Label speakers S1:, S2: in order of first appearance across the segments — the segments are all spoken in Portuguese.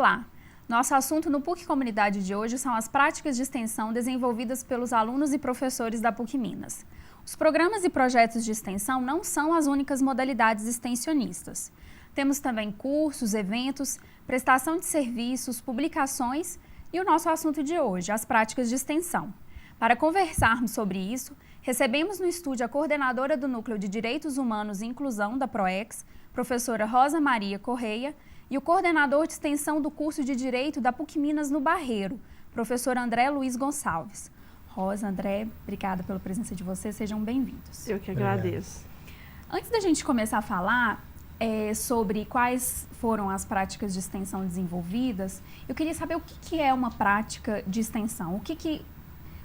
S1: Olá! Nosso assunto no PUC Comunidade de hoje são as práticas de extensão desenvolvidas pelos alunos e professores da PUC Minas. Os programas e projetos de extensão não são as únicas modalidades extensionistas. Temos também cursos, eventos, prestação de serviços, publicações e o nosso assunto de hoje, as práticas de extensão. Para conversarmos sobre isso, recebemos no estúdio a coordenadora do Núcleo de Direitos Humanos e Inclusão da PROEX, professora Rosa Maria Correia, e o coordenador de extensão do curso de Direito da PUC Minas no Barreiro, professor André Luiz Gonçalves. Rosa, André, obrigada pela presença de vocês, sejam bem-vindos.
S2: Eu que agradeço.
S1: Antes da gente começar a falar sobre quais foram as práticas de extensão desenvolvidas, eu queria saber o que é uma prática de extensão, o que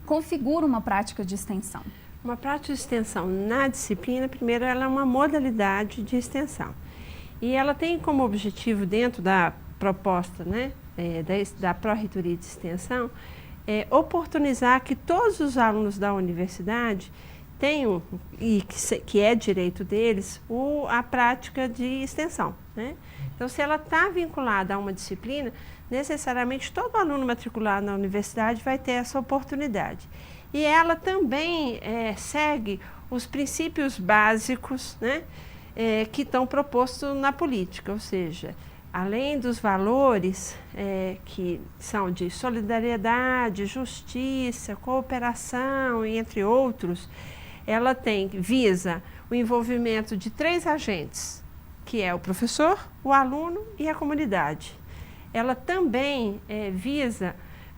S1: configura uma prática de extensão?
S2: Uma prática de extensão na disciplina, primeiro, ela é uma modalidade de extensão. E ela tem como objetivo, dentro da proposta da Pró-Reitoria de Extensão, oportunizar que todos os alunos da universidade tenham, e que é direito deles, a prática de extensão, né? Então, se ela está vinculada a uma disciplina, necessariamente todo aluno matriculado na universidade vai ter essa oportunidade. E ela também segue os princípios básicos, né, que estão propostos na política, ou seja, além dos valores que são de solidariedade, justiça, cooperação, entre outros, ela visa o envolvimento de 3 agentes, que é o professor, o aluno e a comunidade. Ela também visa,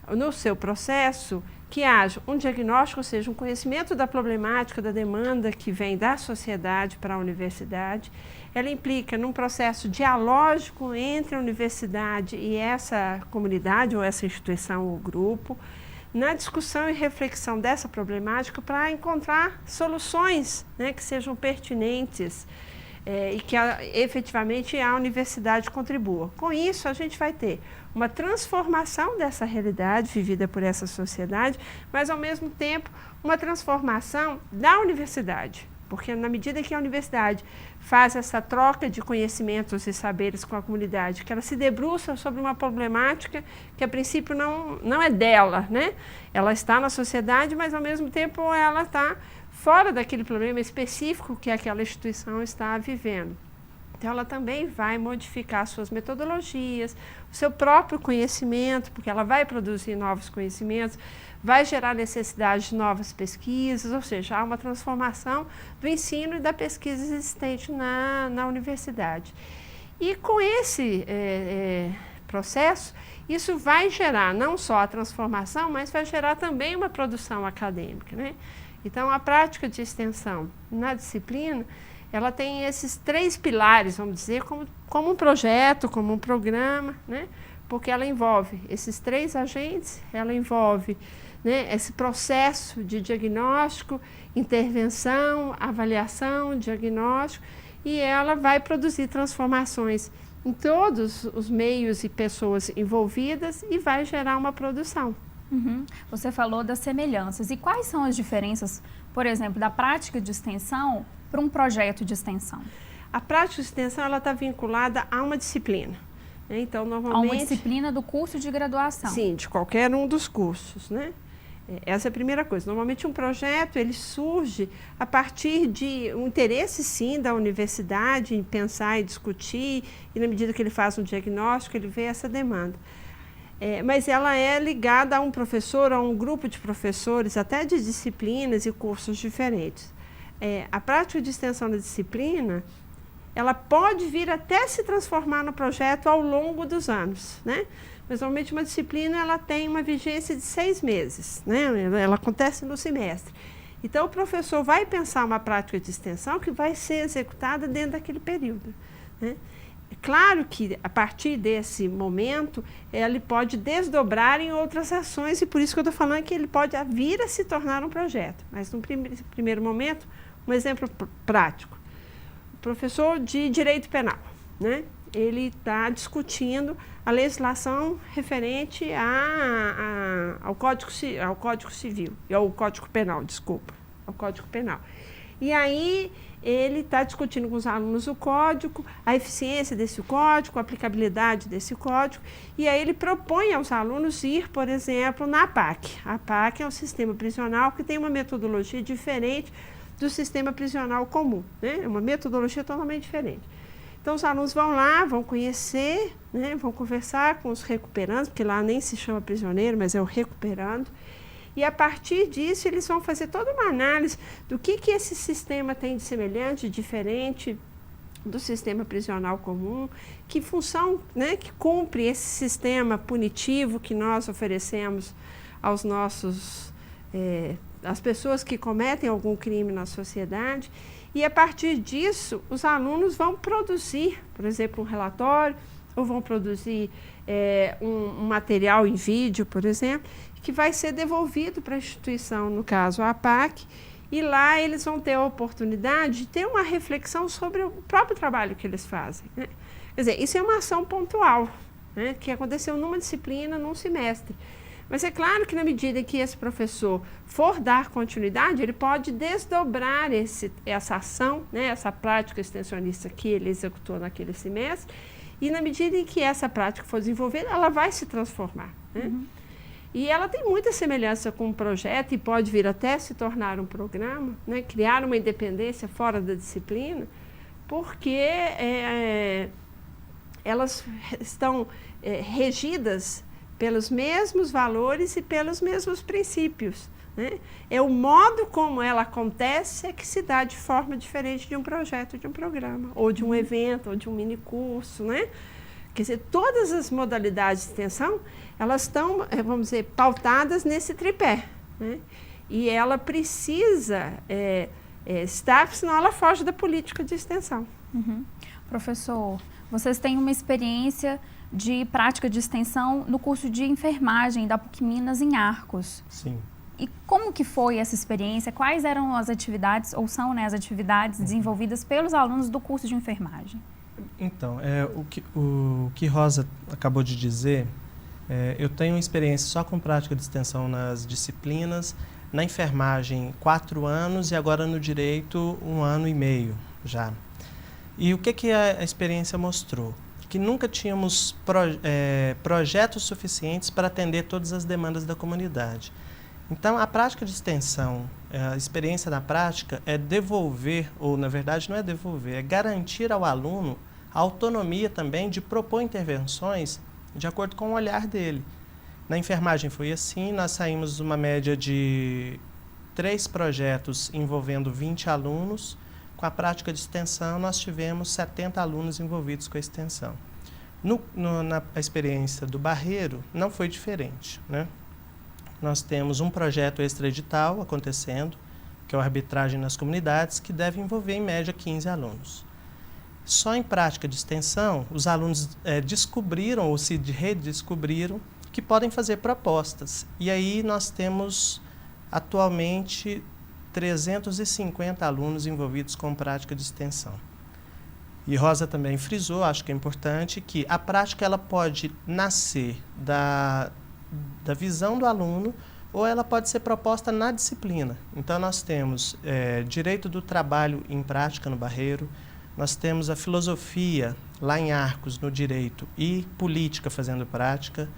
S2: no seu processo, que haja um diagnóstico, ou seja, um conhecimento da problemática, da demanda que vem da sociedade para a universidade. Ela implica num processo dialógico entre a universidade e essa comunidade, ou essa instituição ou grupo, na discussão e reflexão dessa problemática para encontrar soluções, né, que sejam pertinentes e que efetivamente a universidade contribua. Com isso, a gente vai ter uma transformação dessa realidade vivida por essa sociedade, mas, ao mesmo tempo, uma transformação da universidade. Porque, na medida que a universidade faz essa troca de conhecimentos e saberes com a comunidade, que ela se debruça sobre uma problemática que, a princípio, não é dela, né? Ela está na sociedade, mas, ao mesmo tempo, ela está fora daquele problema específico que aquela instituição está vivendo. Então, ela também vai modificar suas metodologias, o seu próprio conhecimento, porque ela vai produzir novos conhecimentos, vai gerar necessidade de novas pesquisas, ou seja, há uma transformação do ensino e da pesquisa existente na universidade. E com esse processo, isso vai gerar não só a transformação, mas vai gerar também uma produção acadêmica, né? Então, a prática de extensão na disciplina, ela tem esses 3 pilares, vamos dizer, como um projeto, como um programa, né? Porque ela envolve esses 3 agentes, ela envolve, né, esse processo de diagnóstico, intervenção, avaliação, diagnóstico, e ela vai produzir transformações em todos os meios e pessoas envolvidas e vai gerar uma produção.
S1: Uhum. Você falou das semelhanças. E quais são as diferenças, por exemplo, da prática de extensão para um projeto de extensão?
S2: A prática de extensão está vinculada a uma disciplina. Então, normalmente...
S1: A uma disciplina do curso de graduação?
S2: Sim, de qualquer um dos cursos, né? Essa é a primeira coisa. Normalmente, um projeto ele surge a partir de um interesse, sim, da universidade em pensar e discutir, e na medida que ele faz um diagnóstico, ele vê essa demanda. Mas ela é ligada a um professor, a um grupo de professores, até de disciplinas e cursos diferentes. A prática de extensão da disciplina, ela pode vir até se transformar no projeto ao longo dos anos, né? Mas, normalmente, uma disciplina ela tem uma vigência de 6 meses, né? Ela acontece no semestre. Então, o professor vai pensar uma prática de extensão que vai ser executada dentro daquele período, né? É claro que, a partir desse momento, ele pode desdobrar em outras ações, e por isso que eu estou falando que ele pode vir a se tornar um projeto. Mas, no primeiro momento, um exemplo prático. O professor de Direito Penal, né? Ele está discutindo a legislação referente ao Código Civil, ao Código Penal, desculpa, ao Código Penal. E aí ele está discutindo com os alunos o código, a eficiência desse código, a aplicabilidade desse código, e aí ele propõe aos alunos ir, por exemplo, na APAC. A APAC é um sistema prisional que tem uma metodologia diferente do sistema prisional comum, né? É uma metodologia totalmente diferente. Então, os alunos vão lá, vão conhecer, né? Vão conversar com os recuperandos, porque lá nem se chama prisioneiro, mas é o recuperando. E a partir disso, eles vão fazer toda uma análise do que esse sistema tem de semelhante, de diferente do sistema prisional comum, que função, né, que cumpre esse sistema punitivo que nós oferecemos aos nossos, às pessoas que cometem algum crime na sociedade. E a partir disso, os alunos vão produzir, por exemplo, um relatório, ou vão produzir um material em vídeo, por exemplo, que vai ser devolvido para a instituição, no caso a APAC, e lá eles vão ter a oportunidade de ter uma reflexão sobre o próprio trabalho que eles fazem, né? Quer dizer, isso é uma ação pontual, né, que aconteceu numa disciplina, num semestre. Mas é claro que na medida que esse professor for dar continuidade, ele pode desdobrar essa ação, né, essa prática extensionista que ele executou naquele semestre, e na medida em que essa prática for desenvolvida, ela vai se transformar, né? Uhum. E ela tem muita semelhança com um projeto e pode vir até se tornar um programa, né, criar uma independência fora da disciplina, porque elas estão regidas pelos mesmos valores e pelos mesmos princípios, né? É o modo como ela acontece é que se dá de forma diferente de um projeto, de um programa, ou de um evento, ou de um minicurso, né? Quer dizer, todas as modalidades de extensão, elas estão, vamos dizer, pautadas nesse tripé, né? E ela precisa estar, senão ela foge da política de extensão.
S1: Uhum. Professor, vocês têm uma experiência de prática de extensão no curso de enfermagem da PUC Minas em Arcos.
S3: Sim.
S1: E como que foi essa experiência? Quais eram as atividades, ou são, né, as atividades desenvolvidas pelos alunos do curso de enfermagem?
S3: Então, o que Rosa acabou de dizer, eu tenho experiência só com prática de extensão nas disciplinas, na enfermagem 4 anos e agora no direito 1 ano e meio já. E o que a experiência mostrou? Que nunca tínhamos projetos suficientes para atender todas as demandas da comunidade. Então, a prática de extensão, a experiência na prática é devolver, ou na verdade não é devolver, é garantir ao aluno a autonomia também de propor intervenções de acordo com o olhar dele. Na enfermagem foi assim, nós saímos uma média de 3 projetos envolvendo 20 alunos. Com a prática de extensão, nós tivemos 70 alunos envolvidos com a extensão. Na experiência do Barreiro, não foi diferente, né? Nós temos um projeto extra-edital acontecendo, que é a arbitragem nas comunidades, que deve envolver, em média, 15 alunos. Só em prática de extensão, os alunos descobriram ou se redescobriram que podem fazer propostas. E aí nós temos, atualmente, 350 alunos envolvidos com prática de extensão. E Rosa também frisou, acho que é importante, que a prática ela pode nascer da visão do aluno ou ela pode ser proposta na disciplina. Então, nós temos direito do trabalho em prática no Barreiro, nós temos a filosofia lá em Arcos, no direito, e política fazendo prática.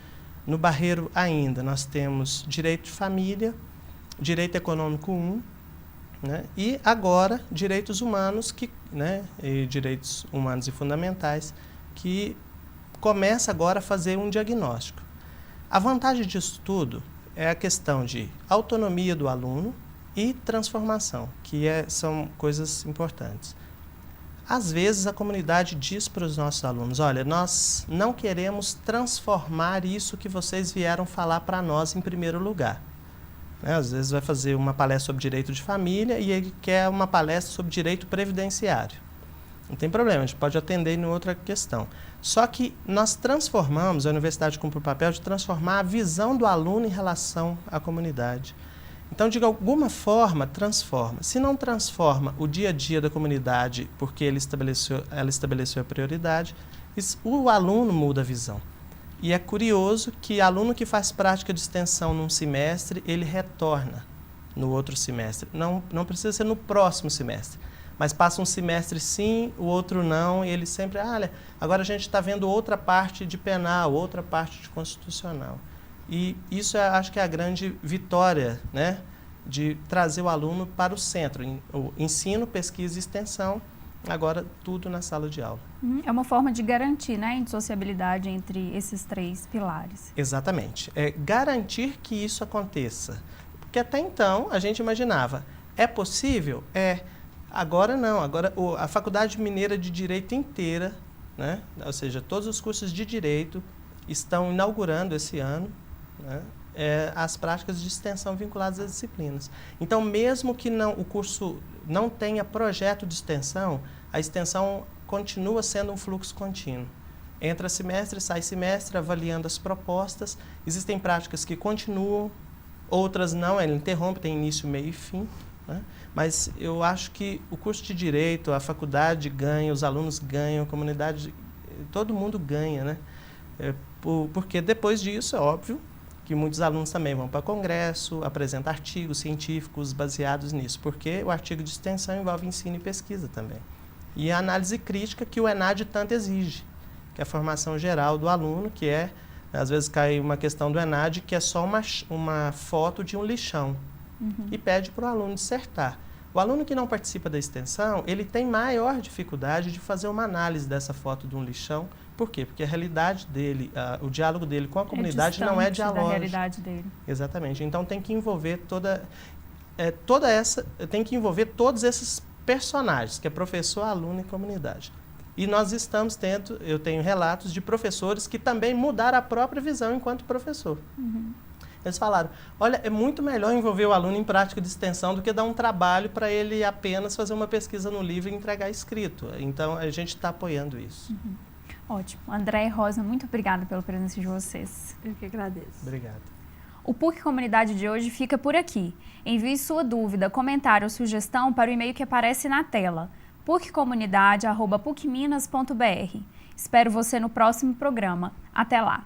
S3: No Barreiro ainda, nós temos direito de família, direito econômico 1, né? E agora, direitos humanos, e direitos humanos e fundamentais, que começa agora a fazer um diagnóstico. A vantagem disso tudo é a questão de autonomia do aluno e transformação, que são coisas importantes. Às vezes, a comunidade diz para os nossos alunos, olha, nós não queremos transformar isso que vocês vieram falar para nós em primeiro lugar. Às vezes vai fazer uma palestra sobre direito de família e ele quer uma palestra sobre direito previdenciário. Não tem problema, a gente pode atender em outra questão. Só que nós transformamos, a universidade cumpre o papel de transformar a visão do aluno em relação à comunidade. Então, de alguma forma, transforma. Se não transforma o dia a dia da comunidade, porque ela estabeleceu a prioridade, o aluno muda a visão. E é curioso que aluno que faz prática de extensão num semestre, ele retorna no outro semestre. Não precisa ser no próximo semestre, mas passa um semestre sim, o outro não, e ele sempre, olha, agora a gente está vendo outra parte de penal, outra parte de constitucional. E isso acho que é a grande vitória, né, de trazer o aluno para o centro, o ensino, pesquisa e extensão, agora tudo na sala de aula.
S1: É uma forma de garantir, né, a indissociabilidade entre esses 3 pilares.
S3: Exatamente. É garantir que isso aconteça. Porque até então a gente imaginava, é possível? Agora não. Agora a Faculdade Mineira de Direito inteira, né, ou seja, todos os cursos de Direito estão inaugurando esse ano, né, as práticas de extensão vinculadas às disciplinas. Então, mesmo que o curso não tenha projeto de extensão, a extensão continua sendo um fluxo contínuo. Entra semestre, sai semestre, avaliando as propostas. Existem práticas que continuam, outras não, ela interrompe, tem início, meio e fim, né? Mas eu acho que o curso de Direito, a faculdade ganha, os alunos ganham, a comunidade, todo mundo ganha, né? Porque depois disso, é óbvio, que muitos alunos também vão para congresso, apresentam artigos científicos baseados nisso, porque o artigo de extensão envolve ensino e pesquisa também. E a análise crítica que o ENAD tanto exige, que é a formação geral do aluno, que às vezes cai uma questão do ENAD, que é só uma foto de um lixão, e pede para o aluno dissertar. O aluno que não participa da extensão, ele tem maior dificuldade de fazer uma análise dessa foto de um lixão. Por quê? Porque a realidade dele, o diálogo dele com a comunidade não é dialógico.
S1: Da realidade dele.
S3: Exatamente. Então tem que envolver tem que envolver todos esses personagens, que é professor, aluno e comunidade. E nós estamos eu tenho relatos de professores que também mudaram a própria visão enquanto professor. Eles falaram, olha, é muito melhor envolver o aluno em prática de extensão do que dar um trabalho para ele apenas fazer uma pesquisa no livro e entregar escrito. Então, a gente está apoiando isso.
S1: Ótimo. André e Rosa, muito obrigada pela presença de vocês.
S2: Eu que agradeço.
S3: Obrigado.
S1: O PUC Comunidade de hoje fica por aqui. Envie sua dúvida, comentário ou sugestão para o e-mail que aparece na tela, puccomunidade@pucminas.br. Espero você no próximo programa. Até lá!